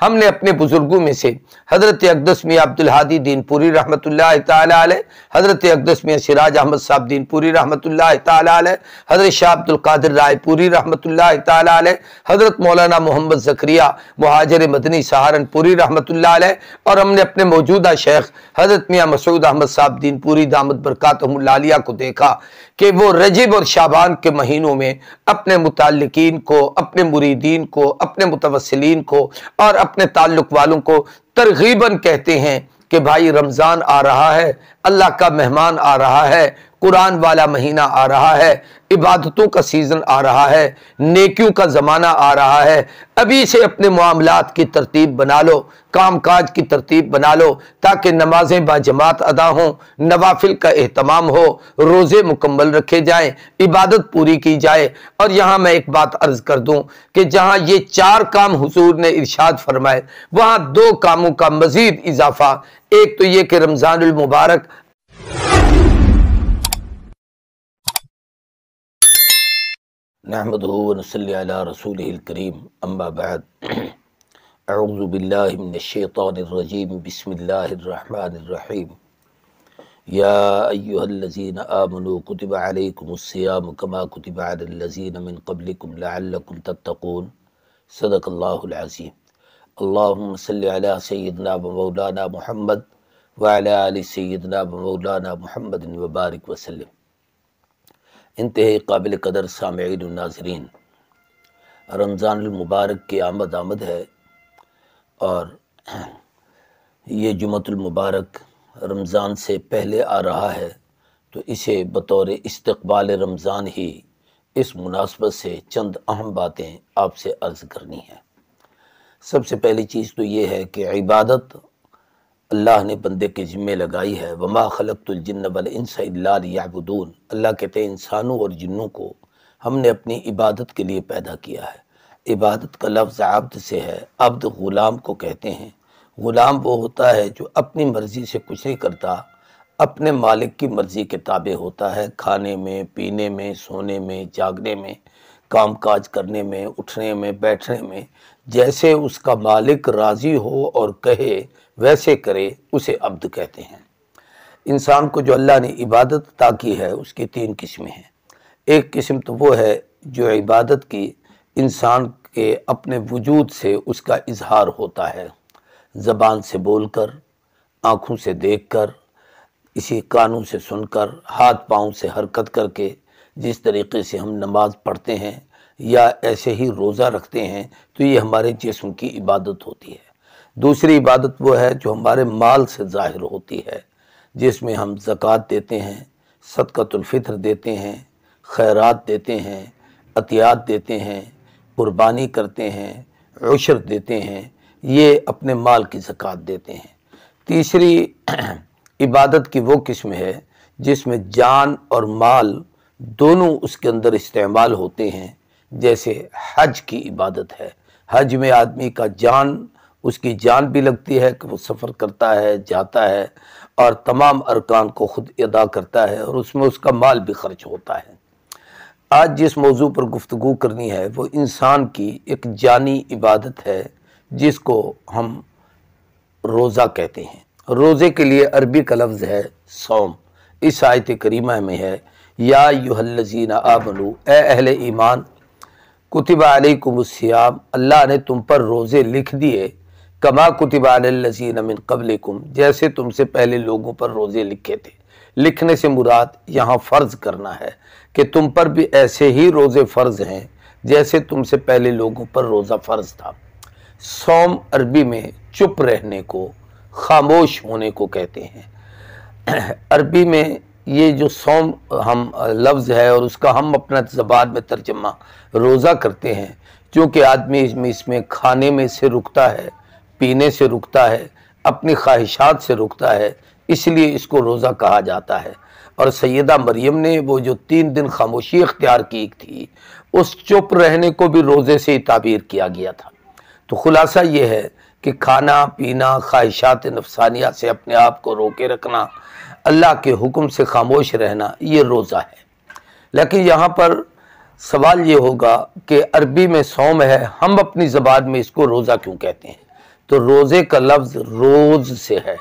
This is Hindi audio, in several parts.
हमने अपने बुजुर्गों में से हज़रत अक़दस मियां अब्दुल हादी दीनपुरी रहमतुल्लाह तआला अलैह, हज़रत अक़दस मियां सिराज अहमद साहब दीनपुरी रहमतुल्लाह तआला अलैह, हज़रत शाह अब्दुल कादिर रायपुरी रहमतुल्लाह तआला अलैह, हज़रत मौलाना मोहम्मद ज़करिया मुहाजिर मदनी सहारनपुरी रहमतुल्लाह अलैह, और हमने अपने मौजूदा शेख हज़रत मियां मसूद अहमद साहब दीनपुरी दामद बरकातहुमुल आलिया को देखा कि वो रजब और शाबान के महीनों में अपने मुताल्लिकीन को, अपने मुरीदीन को, अपने मुतवस्सिलीन को और अपने ताल्लुक वालों को तरगीबन कहते हैं कि भाई रमज़ान आ रहा है, अल्लाह का मेहमान आ रहा है, कुरान वाला महीना आ रहा है, इबादतों का सीज़न आ रहा है, नेकियों का ज़माना आ रहा है। अभी से अपने मामलात की तरतीब बना लो, काम काज की तरतीब बना लो, ताकि नमाजें बाजमात अदा हों, नवाफिल का एहतमाम हो, रोज़े मुकम्मल रखे जाएं, इबादत पूरी की जाए। और यहाँ मैं एक बात अर्ज़ कर दूँ कि जहाँ ये 4 काम हुजूर ने इरशाद फरमाए, वहाँ 2 कामों का मज़ीद इजाफ़ा, एक तो ये कि रमज़ानुल मुबारक नहमदुहु व नसल्ली अला रसूलिहिल करीम, अम्मा बाद, अऊज़ु बिल्लाहि मिनश शैतानिर रजीम, बिस्मिल्लाहिर रहमानिर रहीम। या अय्युहल्लज़ीना आमनू कुतिबा अलैकुमुस्सियामु कमा कुतिबा अलल्लज़ीना मिन क़ब्लिकुम लअल्लकुम तत्तक़ून। सदक़ल्लाहुल अज़ीम। अल्लाहुम्मा सल्लि अला सय्यिदिना व मौलाना मुहम्मद व अला आलि सय्यिदिना व मौलाना मुहम्मदिन व बारिक वसल्लम। इंतहाई काबिल कदर सामईन व नाज़रीन, रमज़ानुल मुबारक की आमद है और ये जुमअतुल मुबारक रमज़ान से पहले आ रहा है, तो इसे बतौर इस्तक़बाल रमज़ान ही इस मुनासबत से चंद अहम बातें आपसे अर्ज़ करनी है। सबसे पहली चीज़ तो ये है कि इबादत अल्लाह ने बंदे के ज़िम्मे लगाई है। वमा खलक़तुल जिन्न वल इंसा इल्ला लियअबुदून। अल्लाह कहते हैं इंसानों और जिन्नों को हमने अपनी इबादत के लिए पैदा किया है। इबादत का लफ्ज़ अब्द से है। अब्द ग़ुलाम को कहते हैं। ग़ुलाम वो होता है जो अपनी मर्ज़ी से कुछ नहीं करता, अपने मालिक की मर्ज़ी के ताबे होता है, खाने में, पीने में, सोने में, जागने में, काम काज करने में, उठने में, बैठने में, जैसे उसका मालिक राज़ी हो और कहे वैसे करे, उसे अब्द कहते हैं। इंसान को जो अल्लाह ने इबादत अता की है उसकी 3 किस्में हैं। एक किस्म तो वो है जो इबादत की इंसान के अपने वजूद से उसका इजहार होता है, ज़बान से बोलकर, आँखों से देखकर, इसी कानों से सुनकर, हाथ पाँव से हरकत करके, जिस तरीक़े से हम नमाज पढ़ते हैं या ऐसे ही रोज़ा रखते हैं, तो ये हमारे जिस्म की इबादत होती है। दूसरी इबादत वो है जो हमारे माल से ज़ाहिर होती है, जिसमें हम ज़कात देते हैं, सदक़तुल फ़ित्र देते हैं, खैरात देते हैं, अतियात देते हैं, कुर्बानी करते हैं, उशर देते हैं, ये अपने माल की ज़कात देते हैं। तीसरी इबादत की वो किस्म है जिसमें जान और माल दोनों उसके अंदर इस्तेमाल होते हैं, जैसे हज की इबादत है। हज में आदमी का उसकी जान भी लगती है कि वो सफ़र करता है, जाता है और तमाम अरकान को ख़ुद अदा करता है, और उसमें उसका माल भी खर्च होता है। आज जिस मौजू पर गुफ्तगू करनी है वो इंसान की एक जानी इबादत है, जिसको हम रोज़ा कहते हैं। रोज़े के लिए अरबी का लफ्ज़ है सौम। इस आयत करीमा में है, या अय्युहल्लज़ीना आमनू, ए अहले ईमान, कुतिबा अलैकुमुस्सियाम, अल्लाह ने तुम पर रोज़े लिख दिए, कमा कुतिबा अलल्लज़ीना मिन क़ब्लिकुम, जैसे तुमसे पहले लोगों पर रोज़े लिखे थे। लिखने से मुराद यहाँ फ़र्ज़ करना है कि तुम पर भी ऐसे ही रोज़े फ़र्ज़ हैं जैसे तुमसे पहले लोगों पर रोज़ा फ़र्ज़ था। सौम अरबी में चुप रहने को, खामोश होने को कहते हैं। अरबी में ये जो सौम हम लफ्ज़ है और उसका हम अपना ज़बान में तर्जमा रोज़ा करते हैं, क्योंकि आदमी इसमें खाने में से रुकता है, पीने से रुकता है, अपनी ख्वाहिशात से रुकता है, इसलिए इसको रोज़ा कहा जाता है। और सैयदा मरियम ने वो जो 3 दिन खामोशी इख्तियार की थी, उस चुप रहने को भी रोज़े से ही ताबीर किया गया था। तो खुलासा ये है कि खाना पीना, ख्वाहिशात नफ्सानिया से अपने आप को रोके रखना, अल्लाह के हुक्म से खामोश रहना, ये रोज़ा है। लेकिन यहाँ पर सवाल ये होगा कि अरबी में सौम है, हम अपनी ज़बान में इसको रोज़ा क्यों कहते हैं? तो रोज़े का लफ्ज़ रोज़ से है।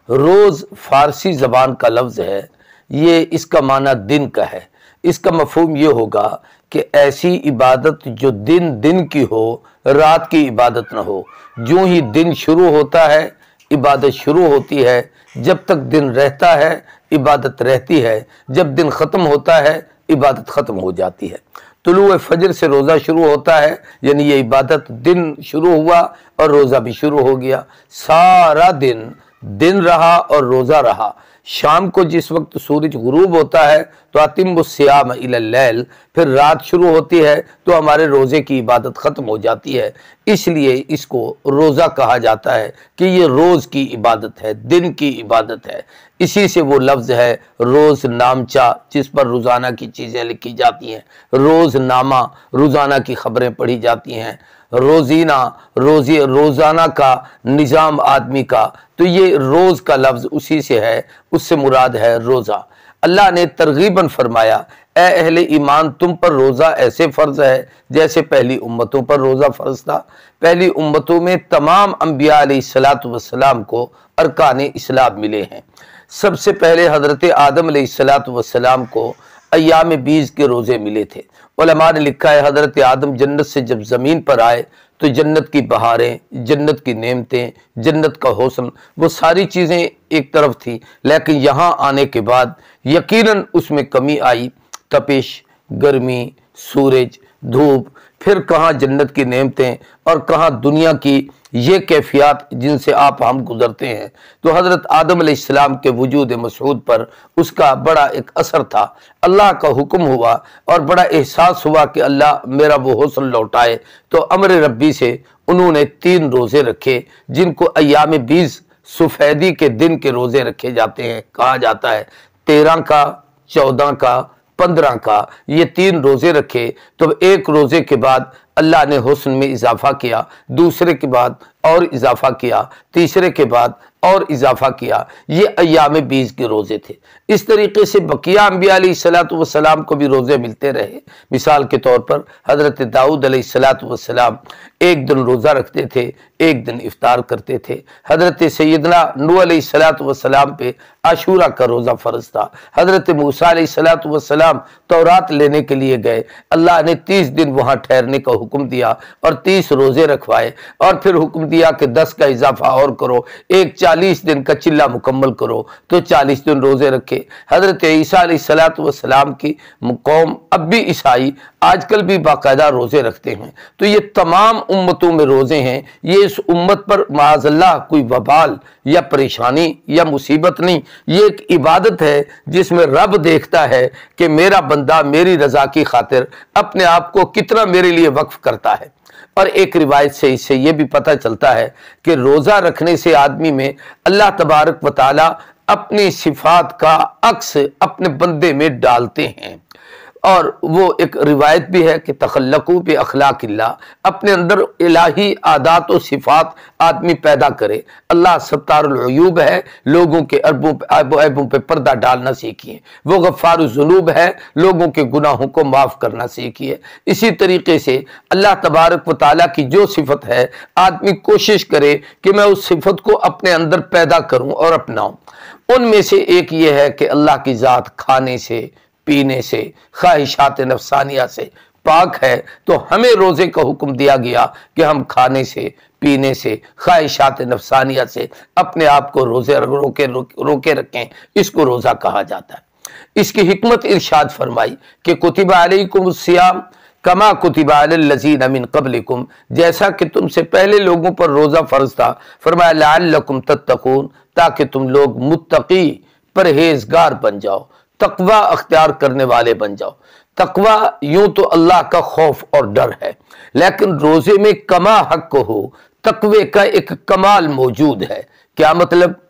रोज़ फ़ारसी ज़बान का लफ्ज़ है, ये इसका माना दिन का है। इसका मफ़हूम ये होगा कि ऐसी इबादत जो दिन दिन की हो, रात की इबादत ना हो। जो ही दिन शुरू होता है इबादत शुरू होती है, जब तक दिन रहता है इबादत रहती है, जब दिन ख़त्म होता है इबादत ख़त्म हो जाती है। तुलुए फजर से रोज़ा शुरू होता है, यानी ये इबादत दिन शुरू हुआ और रोज़ा भी शुरू हो गया। सारा दिन दिन रहा और रोज़ा रहा। शाम को जिस वक्त सूरज गुरूब होता है तो अतिम्मुस्सियाम इलल लैल, फिर रात शुरू होती है तो हमारे रोज़े की इबादत ख़त्म हो जाती है। इसलिए इसको रोज़ा कहा जाता है कि ये रोज़ की इबादत है, दिन की इबादत है। इसी से वो लफ्ज़ है रोज़ नामचा, जिस पर रोज़ाना की चीज़ें लिखी जाती हैं। रोज़ नामा, रोज़ाना की खबरें पढ़ी जाती हैं। रोज़ीना, रोज़ाना का निज़ाम आदमी का, तो ये रोज़ का लफ्ज़ उसी से है, उससे मुराद है रोज़ा। अल्लाह ने तरगीबन फरमाया, ए अहले ईमान, तुम पर रोज़ा ऐसे फ़र्ज़ है जैसे पहली उम्मतों पर रोज़ा फ़र्ज़ था। पहली उम्मतों में तमाम अंबिया अलैहिस्सलातु वस्सलाम को अरकान इस्लाम मिले हैं। सबसे पहले हज़रत आदम अलैहिस्सलातु वस्सलाम को अय्याम बीज के रोज़े मिले थे। उलमा ने लिखा है हज़रत आदम जन्नत से जब ज़मीन पर आए तो जन्नत की बहारें, जन्नत की नेमतें, जन्नत का हुस्न, वो सारी चीज़ें एक तरफ थी, लेकिन यहाँ आने के बाद यकीनन उसमें कमी आई। तपिश, गर्मी, सूरज, धूप, फिर कहाँ जन्नत की नेमतें और कहाँ दुनिया की ये कैफियत जिनसे आप हम गुजरते हैं। तो हज़रत आदम अलैहिस्सलाम के वजूद मसऊद पर उसका बड़ा एक असर था। अल्लाह का हुक्म हुआ और बड़ा एहसास हुआ कि अल्लाह मेरा वो हुस्न लौटाए, तो अमर रब्बी से उन्होंने 3 रोज़े रखे, जिनको अय्याम बीज सफ़ेदी के दिन के रोज़े रखे जाते हैं, कहा जाता है। 13 का, 14 का, 15 का, ये 3 रोज़े रखे। तो एक रोज़े के बाद अल्लाह ने हुस्न में इजाफा किया, दूसरे के बाद और इजाफा किया, तीसरे के बाद और इजाफा किया। ये अय्याम बीज के रोज़े थे। इस तरीके से बकिया अंबिया अलैहिस्सलातु वस्सलाम को भी रोज़े मिलते रहे। मिसाल के तौर पर हज़रत दाऊद अलैहिस्सलातु वस्सलाम एक दिन रोज़ा रखते थे, एक दिन इफ्तार करते थे। हज़रत सैयदना नूह अलैहिस्सलातु वस्सलाम पे आशूरा का रोज़ा फ़र्ज था। हज़रत मूसा अलैहिस्सलातु वस्सलाम तौरात लेने के लिए गए, अल्लाह ने 30 दिन वहाँ ठहरने का हुक्म दिया और 30 रोज़े रखवाए, और फिर हुक्म दिया कि 10 का इजाफा और करो, एक 40 दिन का चिल्ला मुकम्मल करो, तो 40 दिन रोज़े रखे। हज़रत ईसा अलैहिस्सलातु वस्सलाम की कौम, अब भी ईसाई आजकल भी बाकायदा रोज़े रखते हैं। तो ये तमाम उम्मतों में रोज़े हैं। ये इस उम्मत पर माज़अल्लाह कोई वबाल या परेशानी या मुसीबत नहीं, ये एक इबादत है जिसमें रब देखता है कि मेरा बंदा मेरी रज़ा की खातिर अपने आप को कितना मेरे लिए वक्फ करता है। और एक रिवायत से इससे यह भी पता चलता है कि रोज़ा रखने से आदमी में अल्लाह तबारक व तआला अपनी सिफात का अक्स अपने बंदे में डालते हैं। और वो एक रिवायत भी है कि तखल्लकू बि अखलाकिल्लाह, अपने अंदर इलाही आदात और सिफात आदमी पैदा करे। अल्लाह सत्तारुल उयूब है, लोगों के ऐबों पे पर्दा डालना सीखिए। वो गफ़ारुल ज़ुनूब है, लोगों के गुनाहों को माफ़ करना सीखिए। इसी तरीके से अल्लाह तबारक व तआला की जो सिफत है, आदमी कोशिश करे कि मैं उस सिफत को अपने अंदर पैदा करूँ और अपनाऊँ। उनमें से एक ये है कि अल्लाह की ज़ात खाने से, पीने से, ख्वाहिशात नफसानिया से पाक है, तो हमें रोज़े का हुक्म दिया गया कि हम खाने से, पीने से, ख्वाहिशात नफसानिया से अपने आप को रोके रखें। इसको रोज़ा कहा जाता है। इसकी हिकमत इरशाद फरमाई कि कुतिबा अलैकुमुस सियाम कमा कुतिबा अलल लज़ीना मिन क़ब्लिकुम, जैसा कि तुमसे पहले लोगों पर रोज़ा फ़र्ज था। फरमाया लअल्लकुम तत्तक़ून, ताकि तुम लोग मुत्तकी, परहेजगार बन जाओ, तकवा अख्तियार करने वाले बन जाओ। तकवा यूं तो अल्लाह का खौफ और डर है, लेकिन रोजे में कमा हक हो, तकवे का एक कमाल मौजूद है। क्या मतलब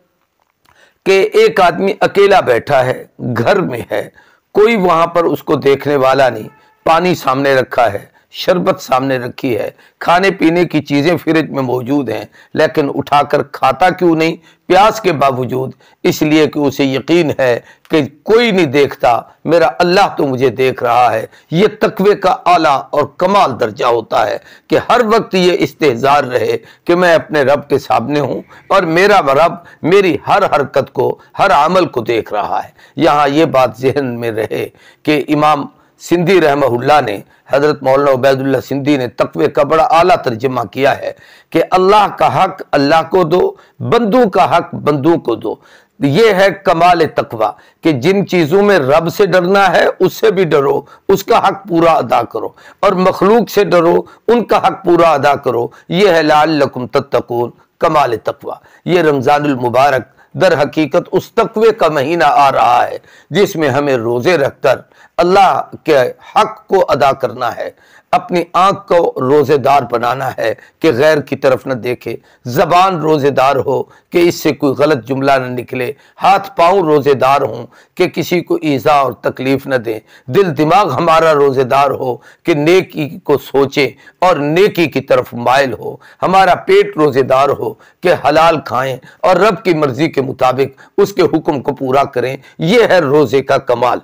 कि एक आदमी अकेला बैठा है, घर में है, कोई वहां पर उसको देखने वाला नहीं, पानी सामने रखा है, शरबत सामने रखी है, खाने पीने की चीज़ें फ्रिज में मौजूद हैं, लेकिन उठाकर खाता क्यों नहीं, प्यास के बावजूद? इसलिए कि उसे यकीन है कि कोई नहीं देखता, मेरा अल्लाह तो मुझे देख रहा है। ये तकवे का आला और कमाल दर्जा होता है कि हर वक्त ये इस्तेहज़ार रहे कि मैं अपने रब के सामने हूँ और मेरा रब मेरी हर हरकत को, हर अमल को देख रहा है। यहाँ ये बात जहन में रहे कि इमाम सिंधी रहमहुल्लाह ने, हज़रत मौलाना उबैदुल्लाह सिंधी ने तकवे का बड़ा आला तर्जुमा किया है कि अल्लाह का हक अल्लाह को दो, बंदों का हक बंदों को दो। ये है कमाल तकवा कि जिन चीज़ों में रब से डरना है उससे भी डरो, उसका हक पूरा अदा करो, और मखलूक से डरो, उनका हक पूरा अदा करो। ये है लअल्लकुम तत्तकून, कमाल तकवा। ये रमज़ानुल मुबारक दर हकीकत उस तकवे का महीना आ रहा है जिसमें हमें रोज़े रखकर अल्लाह के हक को अदा करना है, अपनी आंख को रोज़ेदार बनाना है कि गैर की तरफ न देखे, ज़बान रोज़ेदार हो कि इससे कोई गलत जुमला न निकले, हाथ पाँव रोज़ेदार हों कि किसी को ईज़ा और तकलीफ़ न दें, दिल दिमाग हमारा रोज़ेदार हो कि नेकी को सोचे और नेकी की तरफ माइल हो, हमारा पेट रोज़ेदार हो कि हलाल खाएं और रब की मर्ज़ी के मुताबिक उसके हुक्म को पूरा करें। यह है रोज़े का कमाल।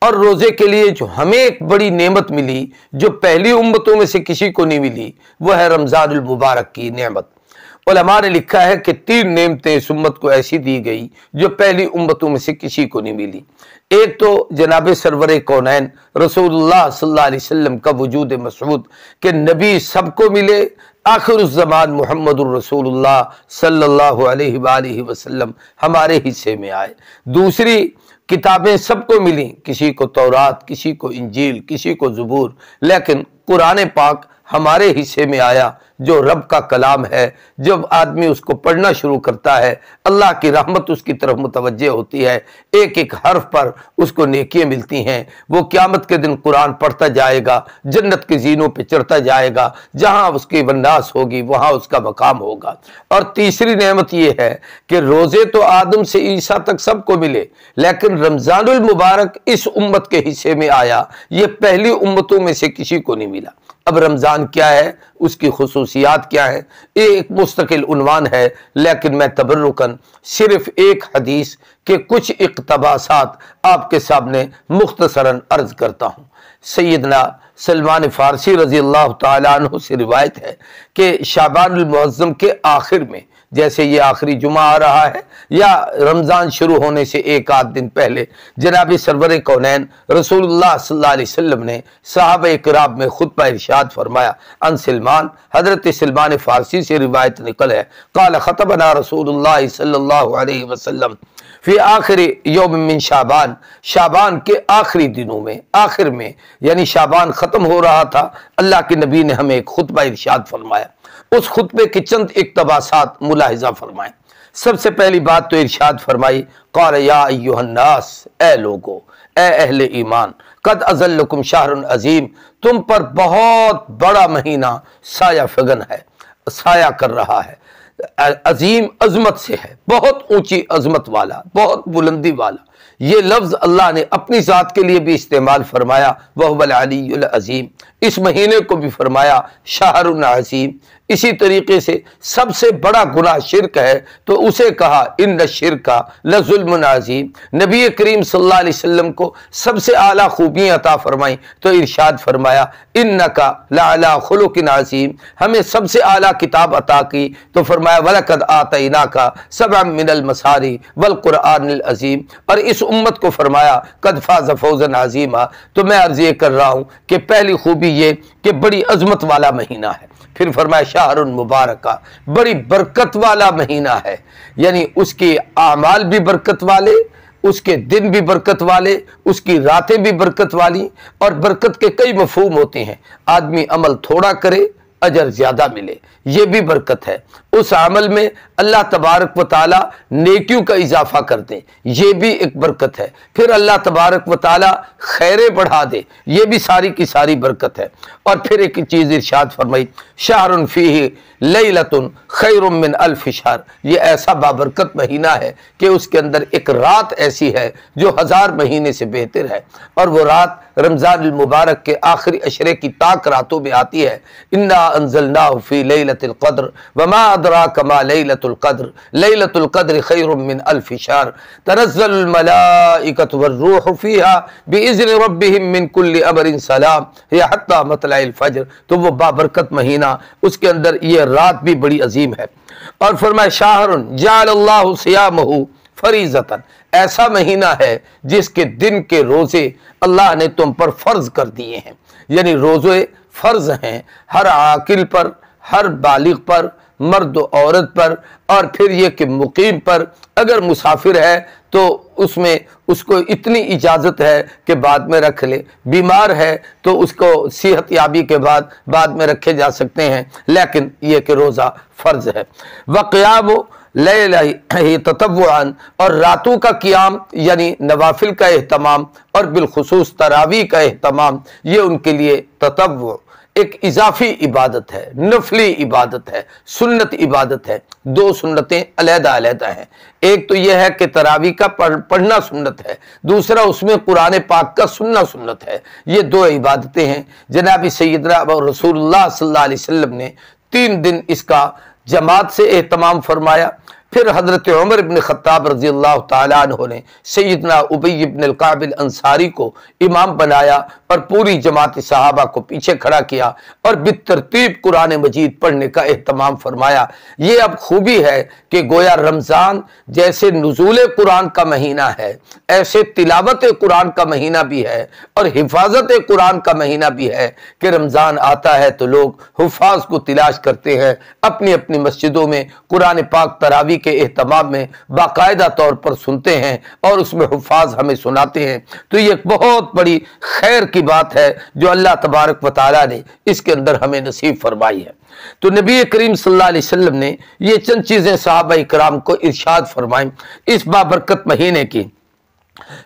और रोज़े के लिए जो हमें एक बड़ी नेमत मिली, जो पहली उम्मतों में से किसी को नहीं मिली, वह है रमज़ानुल मुबारक की नेमत। उलमा ने लिखा है कि 3 नेमतें इस उम्मत को ऐसी दी गई जो पहली उम्मतों में से किसी को नहीं मिली। एक तो जनाब सरवर कौनैन रसूलुल्लाह सल्लल्लाहु अलैहि वसल्लम का वजूद मसऊद कि नबी सबको मिले, आखिरुज़्ज़मान मुहम्मदुर रसूलुल्लाह सल्लल्लाहु अलैहि वसल्लम हमारे हिस्से में आए। दूसरी, किताबें सबको मिली, किसी को तौरात, किसी को इंजील, किसी को ज़बूर, लेकिन कुरान पाक हमारे हिस्से में आया जो रब का कलाम है। जब आदमी उसको पढ़ना शुरू करता है अल्लाह की रहमत उसकी तरफ मुतवज्जे होती है, एक एक हर्फ पर उसको नेकियां मिलती हैं। वो क़यामत के दिन कुरान पढ़ता जाएगा, जन्नत के जीनों पे चढ़ता जाएगा, जहाँ उसकी वन्नास होगी वहाँ उसका मकाम होगा। और तीसरी नेमत ये है कि रोज़े तो आदम से ईसा तक सबको मिले, लेकिन रमज़ानुल मुबारक इस उम्मत के हिस्से में आया, ये पहली उम्मतों में से किसी को नहीं मिला। अब रमज़ान क्या है, उसकी खुसूसियात क्या है, ये एक मुस्तकिल उन्वान है, लेकिन मैं तबर्रुकन सिर्फ एक हदीस के कुछ इक़्तबासात आपके सामने मुख्तसरन अर्ज करता हूँ। सैयदना सलमान फ़ारसी रज़ी अल्लाह ताला अन्हु से रिवायत है कि शाबानुल मुअज़्ज़म के आखिर में, जैसे ये आखिरी जुमा आ रहा है या रमज़ान शुरू होने से एक आध दिन पहले, जनाब सरवर कौनैन रसूलुल्लाह सल्लल्लाहु अलैहि वसल्लम ने सहाबा किराम में खुतबा इरशाद फरमाया। अन सलमान, हज़रत सलमान फ़ारसी से रिवायत निकल है, क़ाल ख़तबना रसूलुल्लाह सल्लल्लाहु अलैहि वसल्लम फ़ी आखिरी यौम मिन शाबान, शाबान के आखिरी दिनों में, आखिर में, यानी शाबान ख़त्म हो रहा था, अल्लाह के नबी ने हमें एक खुतबा इरशाद फरमाया। उस खुतबे के चंद इक़्तबासात मुलाहिज़ा फरमाएं। सबसे पहली बात तो इरशाद फरमाई, क़ाल या अय्युहन्नास, ए लोगो, ए अहले ईमान, कद अज़ल्लकुम शहरुन अज़ीम, तुम पर बहुत बड़ा महीना साया फगन है, साया कर रहा है। अजीम अजमत से है, बहुत ऊंची अजमत वाला, बहुत बुलंदी वाला। ये लफ्ज़ अल्लाह ने अपनी ज़ात के लिए भी इस्तेमाल फरमाया, वहुवल अलीयुल अज़ीम। इस महीने को भी फरमाया शहरुन अज़ीम। इसी तरीके से सबसे बड़ा गुनाह शिरक है तो उसे कहा इन्न शिरका लज़ुल्मुन अज़ीम। नबी करीम सल्लल्लाहु अलैहि वसल्लम को सबसे आला खूबियाँ अता फरमाई तो इरशाद फरमाया इन्नका लअला खुलुकिन अज़ीम। हमें सबसे आला किताब अता की तो फरमाया वलक़द आतैनाका सबअम मिनल मसारी वल क़ुरआनिल अज़ीम। और इस उम्मत को फरमाया कद फ़ाज़ फ़ौज़न अज़ीमा। तो मैं अर्ज़ ये कर रहा हूँ कि पहली खूबी ये कि बड़ी अज़मत वाला महीना है। फिर फरमाया शाहरुन मुबारका, बड़ी बरकत वाला महीना है, यानी उसके आमाल भी बरकत वाले, उसके दिन भी बरकत वाले, उसकी रातें भी बरकत वाली। और बरकत के कई मफहूम होते हैं, आदमी अमल थोड़ा करे अजर ज्यादा मिले, ये भी बरकत है। उस अमल में अल्लाह तबारक व ताला नेकियों का इजाफा कर दे, ये भी एक बरकत है। फिर अल्लाह तबारक व ताला खैरें बढ़ा दे, ये भी सारी की सारी बरकत है। और फिर एक चीज़ इरशाद फरमाई, शहरुन फीही लैलतुन खैरुम मिन अल्फ शहर, ये ऐसा बाबरकत महीना है कि उसके अंदर एक रात ऐसी है जो 1000 महीने से बेहतर है। और वो रात रमज़ान मुबारक के आखिरी अशरे की ताक रातों में आती है। इन्ना अंज़लनाहु फी लैलतिल क़द्र वमा अदराका मा लैलतुल क़द्र लैलतुल क़द्र खैरुम मिन अल्फ शहर तनज़्ज़लुल मलाइकतु वर्रूहु फ़ीहा बिइज़्नि रब्बिहिम मिन कुल्लि अमरिन सलाम या हत्ता मतलइल फ़ज्र। तो वो बाबरकत महीना, उसके अंदर ये रात भी बड़ी अजीम है। और फरमाया शाहरुन जअलल्लाहु सियामहु फरीज़तन, ऐसा महीना है जिसके दिन के रोजे अल्लाह ने तुम पर फर्ज कर दिए हैं। यानी रोजे फर्ज हैं हर आकिल पर, हर बालिग पर, मर्द औरत पर। और फिर ये कि मुकीम पर, अगर मुसाफिर है तो उसमें उसको इतनी इजाज़त है कि बाद में रख ले, बीमार है तो उसको सेहत याबी के बाद में रखे जा सकते हैं, लेकिन ये कि रोज़ा फ़र्ज है। वक़ियाम लैली ततव्वुअन, और रातों का क़ियाम यानी नवाफिल का एहतमाम, और बिलखुसूस तरावी का एहतमाम, ये उनके लिए ततव्वु एक इजाफी इबादत है, नफली इबादत है, सुन्नत इबादत है। 2 सुन्नतें अलहदा हैं। एक तो यह है कि तरावी का पढ़ना सुन्नत है, दूसरा उसमें कुरान पाक का सुनना सुन्नत है। ये 2 इबादतें हैं। जनाब सैयदना रसूलुल्लाह सल्लल्लाहु अलैहि वसल्लम ने 3 दिन इसका जमात से एहतमाम फरमाया। फिर हज़रत उमर इब्न ख़त्ताब रज़ियल्लाहु ताला अन्हु ने सैयदना उबई इब्न अल-काब अंसारी को इमाम बनाया और पूरी जमात सहाबा को पीछे खड़ा किया और बितरतीब कुरान मजीद पढ़ने का एहतमाम फरमाया। ये अब खूबी है कि गोया रमज़ान जैसे नुज़ूल कुरान का महीना है, ऐसे तिलावत कुरान का महीना भी है और हिफाजत कुरान का महीना भी है कि रमज़ान आता है तो लोग हुफ़ाज़ को तलाश करते हैं, अपनी अपनी मस्जिदों में कुरान पाक तरावी के एहतमाम में बाकायदा तौर पर सुनते हैं और उसमें हुफ़ाज़ हमें सुनाते हैं। तो ये बहुत बड़ी खैर की बात है जो अल्लाह तबारक व तआला ने इसके अंदर हमें नसीब फरमाई है। तो नबी करीम सल्लल्लाहु अलैहि वसल्लम ने ये चंद चीज़ें सहाबा इकराम को इरशाद फरमाई इस बाबरकत महीने की।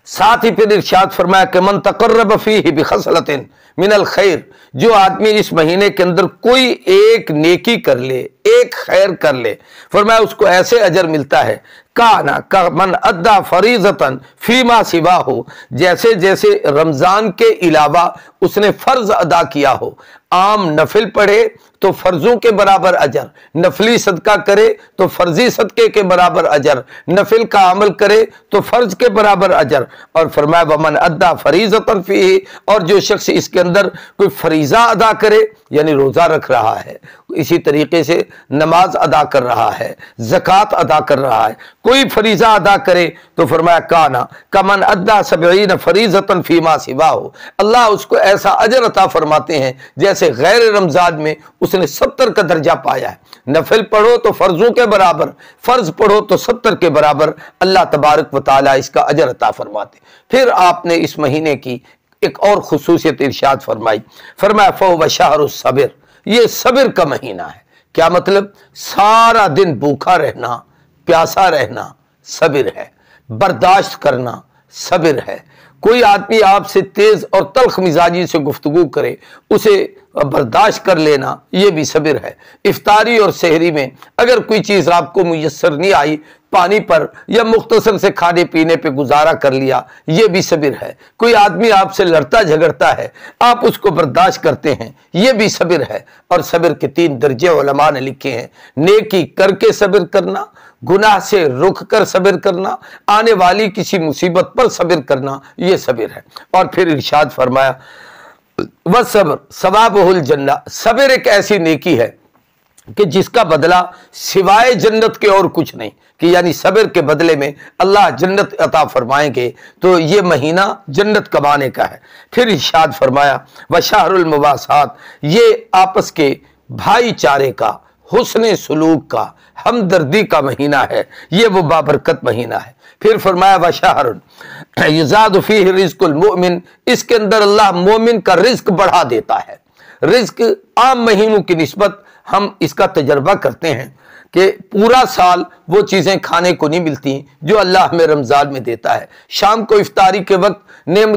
साथ ही फिर इरशाद फरमाया कि मन तक़र्रब फ़ीही बिख़स्लतिन मिनल खैर, जो आदमी इस महीने के अंदर कोई एक नेकी कर ले, एक खैर कर ले, फरमाया उसको ऐसे अजर मिलता है काना का मन अद्दा फरीज़तन फीमा सिवा हो, जैसे जैसे रमज़ान के अलावा उसने फ़र्ज अदा किया हो। आम नफिल पढ़े तो फ़र्ज़ों के बराबर अजर, नफली सदका करे तो फ़र्जी सदक़े के बराबर अजर, नफिल का अमल करे तो फ़र्ज के बराबर अजर। और फरमाया वमन अद्दा फरीज़तन फ़ीही, और जो शख्स इसके अंदर कोई फरीज़ा अदा करे यानी रोज़ा रख रहा है, इसी तरीके से नमाज अदा कर रहा है, ज़कात अदा कर रहा है, कोई फरीज़ा अदा करे तो फरमाया काना कमन अद्दा सबईन फरीज़तन फ़ीमा सिवा हो, अल्लाह उसको ऐसा अजर अता फरमाते हैं जैसे गैर रमज़ान में उसने 70 का दर्जा पाया है। नफिल पढ़ो तो फ़र्ज़ों के बराबर, फ़र्ज़ पढ़ो तो 70 के बराबर अल्लाह तबारक व तआला इसका अजर अता फरमाते। फिर आपने इस महीने की एक और खुसूसियत इरशाद फरमाई, फरमाया फ़हुव शहरुस सब्र, ये सब्र का महीना है। क्या मतलब? सारा दिन भूखा रहना, प्यासा रहना सब्र है, बर्दाश्त करना सब्र है। कोई आदमी आपसे तेज और तल्ख मिजाजी से गुफ्तगू करे, उसे बर्दाश्त कर लेना, यह भी सब्र है। इफ्तारी और सहरी में अगर कोई चीज़ आपको मुयस्सर नहीं आई, पानी पर या मुख्तसर से खाने पीने पे गुजारा कर लिया, ये भी सब्र है। कोई आदमी आपसे लड़ता झगड़ता है, आप उसको बर्दाश्त करते हैं, ये भी सब्र है। और सब्र के 3 दर्जे उलमा ने लिखे हैं, नेकी करके सब्र करना, गुनाह से रुक कर सब्र करना, आने वाली किसी मुसीबत पर सब्र करना, ये सब्र है। और फिर इरशाद फरमाया वह सब्र सवाबुहुल जन्नह, सब्र एक ऐसी नेकी है कि जिसका बदला सिवाय जन्नत के और कुछ नहीं, कि यानी सब्र के बदले में अल्लाह जन्नत अता फरमाएंगे। तो ये महीना जन्नत कमाने का है। फिर इरशाद फरमाया व शहरुल मुवासात, ये आपस के भाईचारे का, हुस्ने सुलूक का, हमदर्दी का महीना है, ये वो बाबरकत महीना है। फिर फरमाया व शहरुन युज़ादु फ़ीहि रिज़्क़ुल मुमिन, इसके अंदर अल्लाह मोमिन का रिज्क बढ़ा देता है। रिज्क आम महीनों की निस्बत हम इसका तजर्बा करते हैं कि पूरा साल वो चीज़ें खाने को नहीं मिलती जो अल्लाह हमें रमज़ान में देता है। शाम को इफ्तारी के वक्त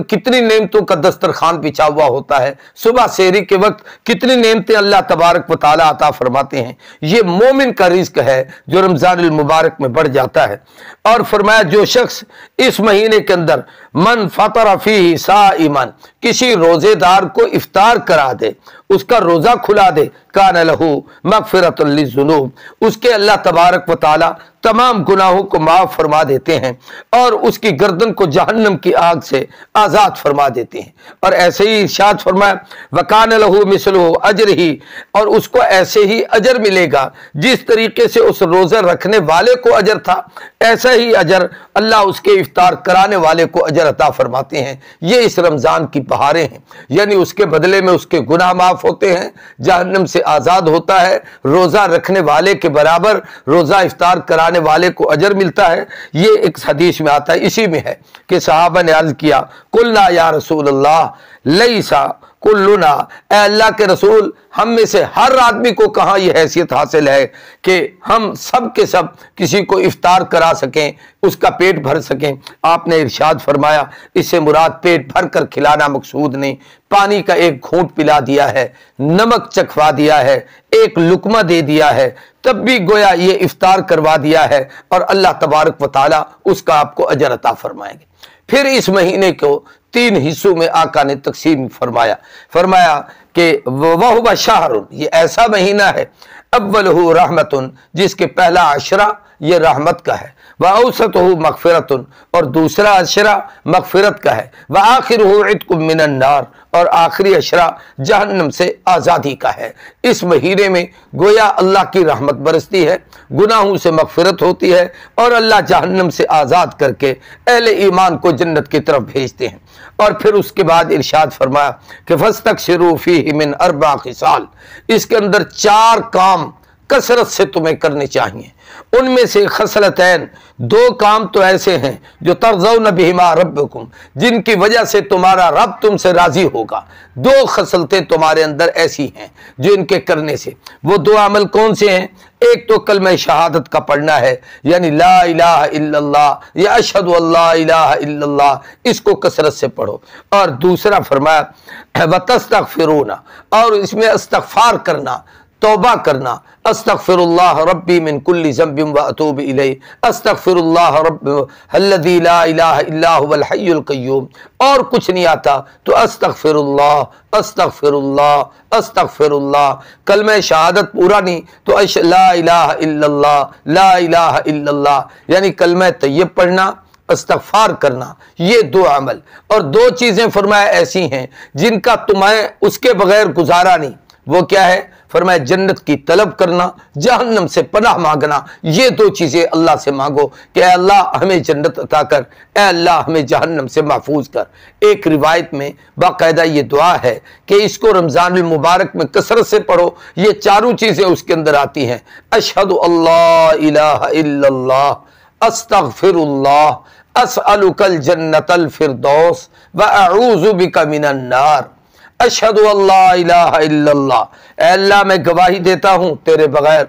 कितनी नेमतों का दस्तरखान बिछा हुआ होता है, सुबह सहरी के वक्त कितनी नेमतें अल्लाह तबारक व तआला अता फरमाते हैं। ये मोमिन का रिज़्क है जो रमज़ान मुबारक में बढ़ जाता है। और फरमाया जो शख्स इस महीने के अंदर मन फतर फीही साइमन, किसी रोजेदार को इफ्तार करा दे, उसका रोजा खुला दे, कान लहू मगफिरतुल लिज़ुनूब, उसके अल्लाह तबारक व तआला तमाम गुनाहों को माफ फरमा देते हैं और उसकी गर्दन को जहन्नम की आग से आजाद फरमा देते हैं। और ऐसे ही इरशाद फरमाया वकान लहू मिसलहू अजरही, और उसको ऐसे ही अजर मिलेगा जिस तरीके से उस रोजा रखने वाले को अजर था, ऐसा ही अजर अल्लाह उसके इफ्तार कराने वाले को अजर अता फरमाते हैं। ये इस रमजान की बहारें हैं, यानी उसके बदले में उसके गुनाह माफ होते हैं, जहन्नम से आजाद होता है, रोजा रखने वाले के बराबर रोजा इफ्तार कराने वाले को अजर मिलता है। ये एक हदीस में आता है, इसी में है कि सहाबा ने अर्ज किया कुल्ला या रसूल अल्लाह लैसा कुल्लुना, ए अल्लाह के रसूल हम में से हर आदमी को कहाँ यह हैसियत हासिल है कि हम सब के सब किसी को इफ्तार करा सकें, उसका पेट भर सकें। आपने इरशाद फरमाया इससे मुराद पेट भर कर खिलाना मकसूद नहीं, पानी का एक घूंट पिला दिया है, नमक चखवा दिया है, एक लुकमा दे दिया है, तब भी गोया ये इफ्तार करवा दिया है और अल्लाह तबारक व तआला उसका आपको अजर अता फरमाएंगे। फिर इस महीने को 3 हिस्सों में आका ने तकसीम फरमाया कि वह शहरुन, ये ऐसा महीना है अव्वलहु रहमतुन, जिसके पहला अशरा ये रहमत का है, व औसतहु मगफिरतुन, और दूसरा अशरा मगफिरत का है, व आखिरुहु इत्कुम मिनन नार, और आखिरी अशरा जहन्नम से आज़ादी का है। इस महीने में गोया अल्लाह की रहमत बरसती है, गुनाहों से मगफिरत होती है और अल्लाह जहन्नम से आज़ाद करके अहले ईमान को जन्नत की तरफ भेजते हैं। और फिर उसके बाद इरशाद फरमाया कि फस्तक्सिरू फीही मिन अर्बा खिसाल, इसके अंदर 4 काम कसरत से तुम्हें करने चाहिए। उनमें से खसलतैन, 2 काम तो ऐसे हैं जो तरज़ौन बिहिमा रब्बकुम, जिनकी वजह से तुम्हारा रब तुमसे राजी होगा। 2 खसलतें तुम्हारे अंदर ऐसी हैं जो इनके करने से, वो 2 अमल कौन से हैं? एक तो कलमा शहादत का पढ़ना है, यानी ला इलाहा इल्लल्लाह या अशहदु अल्ला इलाहा इल्लल्लाह, इसको कसरत से पढ़ो। और दूसरा फरमाया व तस्तगफिरूना, और इसमें इस्तगफार करना, तौबा करना, अस्तगफिरुल्लाह रब्बी मिन कुल्ली ज़ंबिन व अतूबु इलैहि, अस्तगफिरुल्लाह रब्बी अल्लज़ी ला इलाहा इल्ला हुवल हय्युल क़य्यूम, और कुछ नहीं आता तो अस्तगफिरुल्लाह अस्तगफिरुल्लाह अस्तगफिरुल्लाह। कलमे शहादत पूरा नहीं तो ला इलाहा इल्लल्लाह ला इलाहा इल्लल्लाह, यानी कलमे तय्यब पढ़ना, इस्तगफार करना, ये 2 अमल। और 2 चीज़ें फरमाया ऐसी हैं जिनका तुम्हें उसके बगैर गुजारा नहीं। वो क्या है? फरमाया जन्नत की तलब करना, जहन्नम से पनाह मांगना। ये 2 चीज़ें अल्लाह से मांगो कि अल्लाह हमें जन्नत अता कर, ए अल्लाह हमें जहन्नम से महफूज कर। एक रिवायत में बाकायदा ये दुआ है कि इसको रमज़ान मुबारक में कसरत से पढ़ो, ये 4 चीज़ें उसके अंदर आती हैं। अशहदु अल्ला इलाहा इल्लल्लाह, अस्तगफिरुल्लाह, अस्अलुकल जन्नतल फिरदौस व अऊज़ु बिका मिनन नार, अशहदु अल्ला इलाहा इल्लल्लाह, अल्लाह मैं गवाही देता हूँ तेरे बगैर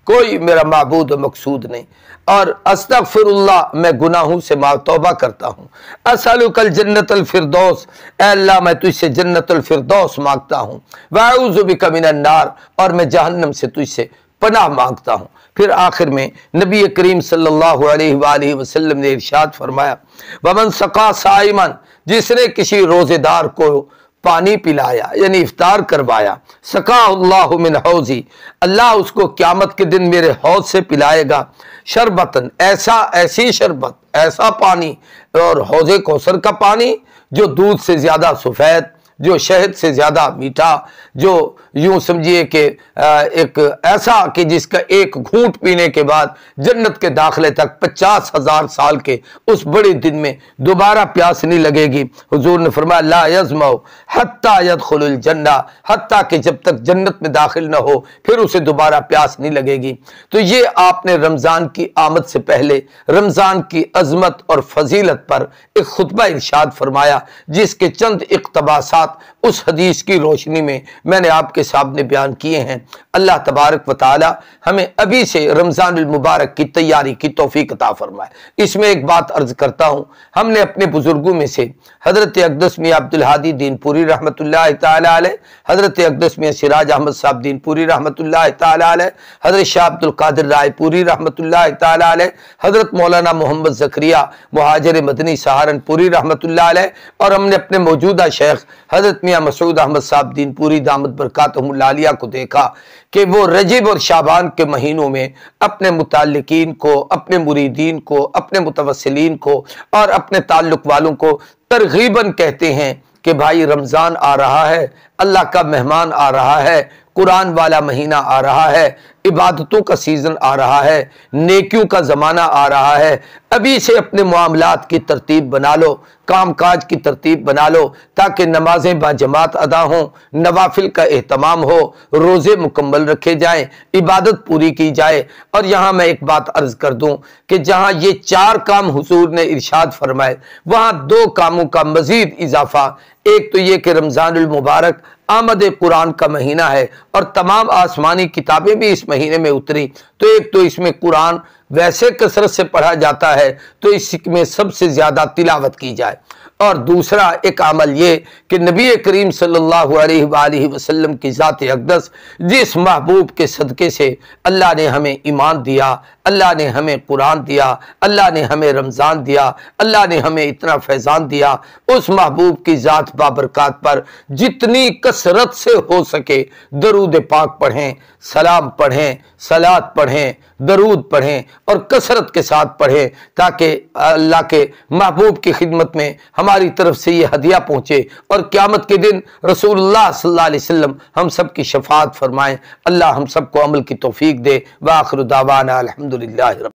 कोई मेरा माबूद मकसूद नहीं, और अस्तगफिरुल्लाह मैं गुनाहों से तौबा करता हूँ, असअलुकल जन्नतल फिरदौस, अल्लाह मैं तुझसे जन्नतुल फिरदौस मांगता हूँ, व अऊज़ु बिका मिनन नार, और मैं जहन्नम से तुझसे पनाह मांगता हूँ। फिर आखिर में नबी करीम सल्लल्लाहु अलैहि वसल्लम ने इरशाद फरमाया वमन सका साइमन, जिसने किसी रोजेदार को पानी पिलाया यानी इफ्तार करवाया, सका अल्लाहु मिन हौज़ी, अल्लाह उसको क़यामत के दिन मेरे हौज़ से पिलाएगा, शरबतन, ऐसी शरबत, ऐसा पानी, और हौज़े कौसर का पानी जो दूध से ज़्यादा सफ़ेद, जो शहद से ज़्यादा मीठा, जो यूँ समझिए कि एक ऐसा कि जिसका एक घूंट पीने के बाद जन्नत के दाखिले तक 50,000 साल के उस बड़े दिन में दोबारा प्यास नहीं लगेगी। हुजूर ने फरमाया ला यज़मऊ हत्ता यदखुलुल जन्ना, हत्ता कि जब तक जन्नत में दाखिल न हो फिर उसे दोबारा प्यास नहीं लगेगी। तो ये आपने रमज़ान की आमद से पहले रमज़ान की अज़मत और फजीलत पर एक खुतबा इरशाद फरमाया, जिसके चंद इक़्तिबासात उस हदीस की रोशनी में मैंने आपके साहब ने बयान किए हैं। अल्लाह तबारक व तआला हमें अभी से रमज़ानुल मुबारक की तैयारी की तौफीक अता फरमाए। इसमें एक बात अर्ज करता हूँ, हमने अपने बुजुर्गों में से हज़रत अक़दस मियां अब्दुल हादी दीनपुरी रहमतुल्लाह तआला अलैह, हज़रत अक़दस मियां सिराज अहमद साहब दीनपुरी रहमतुल्लाह तआला अलैह, हज़रत शाह अब्दुल कादिर रायपुरी रहमतुल्लाह तआला अलैह, हज़रत मौलाना मोहम्मद ज़करिया मुहाजिर मदनी सहारनपुरी रहमतुल्लाह अलैह, और हमने अपने मौजूदा शेख हज़रत मियां मसूद अहमद साहब दीनपुरी दामद बरकातहुमुल आलिया को देखा कि वो रजब और शाबान के महीनों में अपने मुताल्लिकीन को, अपने मुरीदीन को, अपने मुतवस्सिलीन को और अपने ताल्लुक वालों को तरगीबन कहते हैं कि भाई रमज़ान आ रहा है, अल्लाह का मेहमान आ रहा है, कुरान वाला महीना आ रहा है, इबादतों का सीज़न आ रहा है, नेकियों का ज़माना आ रहा है। अभी से अपने मामलात की तरतीब बना लो, काम काज की तरतीब बना लो, ताकि नमाजें बाजमात अदा हों, नवाफिल का एहतमाम हो, रोज़े मुकम्मल रखे जाएं, इबादत पूरी की जाए। और यहाँ मैं एक बात अर्ज कर दूँ कि जहाँ ये 4 काम हुजूर ने इरशाद फरमाए, वहाँ 2 कामों का मज़ीद इजाफा, एक तो ये कि रमज़ानुल मुबारक आमद कुरान का महीना है और तमाम आसमानी किताबें भी इस महीने में उतरी, तो एक तो इसमें कुरान वैसे कसरत से पढ़ा जाता है तो इसमें सबसे ज़्यादा तिलावत की जाए। और दूसरा एक अमल ये कि नबी करीम सल्लल्लाहु अलैहि वसल्लम की ज़ात अक़दस जिस महबूब के सदक़े से अल्लाह ने हमें ईमान दिया, अल्लाह ने हमें कुरान दिया, अल्लाह ने हमें रमज़ान दिया, अल्लाह ने हमें इतना फैज़ान दिया, उस महबूब की ज़ात बाबरकात पर जितनी कसरत से हो सके दरूद पाक पढ़ें, सलाम पढ़ें, सलात पढ़ें, दरूद पढ़ें और कसरत के साथ पढ़ें, ताकि अल्लाह के महबूब की खिदमत में हमारी तरफ से ये हदिया पहुँचे और क़यामत के दिन रसूलुल्लाह सल्लल्लाहु अलैहि वसल्लम हम सब की शफाअत फरमाएँ। अल्लाह हम सबको अमल की तौफीक दे। व आखिरु दावाना अल्हम्दुलिल्लाहि।